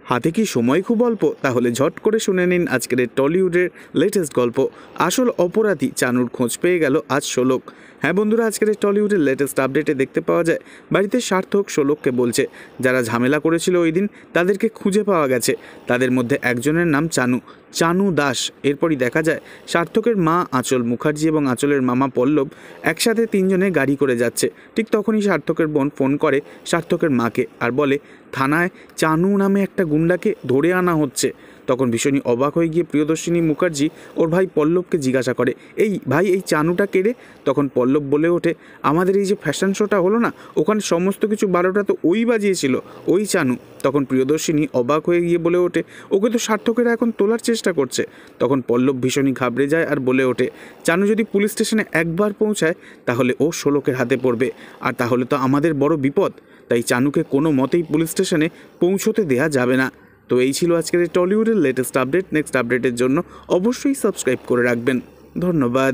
হাতে কি সময় খুব অল্প? তাহলে ঝট করে শুনে নিন আজকের টলিউডের লেটেস্ট গল্প। আসল অপরাধী চানুর খোঁজ পেয়ে গেল আজ শোলক। হ্যাঁ বন্ধুরা, আজকের টলিউডের লেটেস্ট আপডেটে দেখতে পাওয়া যায় বাড়িতে সার্থক শোলককে বলছে যারা ঝামেলা করেছিল ওই দিন তাদেরকে খুঁজে পাওয়া গেছে। তাদের মধ্যে একজনের নাম চানু দাস। এরপরই দেখা যায় সার্থকের মা আঁচল মুখার্জি এবং আঁচলের মামা পল্লব একসাথে তিনজনে গাড়ি করে যাচ্ছে। ঠিক তখনই সার্থকের বোন ফোন করে সার্থকের মাকে আর বলে থানায় চানু নামে একটা গুন্ডাকে ধরে আনা হচ্ছে। তখন ভীষণই অবাক হয়ে গিয়ে প্রিয়দর্শিনী মুখার্জি ওর ভাই পল্লবকে জিজ্ঞাসা করে, এই ভাই, এই চানুটা কে রে? তখন পল্লব বলে ওঠে, আমাদের এই যে ফ্যাশন শোটা হলো না, ওখানে সমস্ত কিছু 12টা তো ওই বাজিয়েছিল, ওই চানু। তখন প্রিয়দর্শিনী অবাক হয়ে গিয়ে বলে ওঠে, ওকে তো সার্থকেরা এখন তোলার চেষ্টা করছে। তখন পল্লব ভীষণই ঘাবড়ে যায় আর বলে ওঠে, চানু যদি পুলিশ স্টেশনে একবার পৌঁছায় তাহলে ও শোলকের হাতে পড়বে, আর তাহলে তো আমাদের বড় বিপদ। তাই চানুকে কোনো মতেই পুলিশ স্টেশনে পৌঁছতে দেয়া যাবে না। তো এই ছিল আজকের টলিউডের লেটেস্ট আপডেট। নেক্সট আপডেটের জন্য অবশ্যই সাবস্ক্রাইব করে রাখবেন। ধন্যবাদ।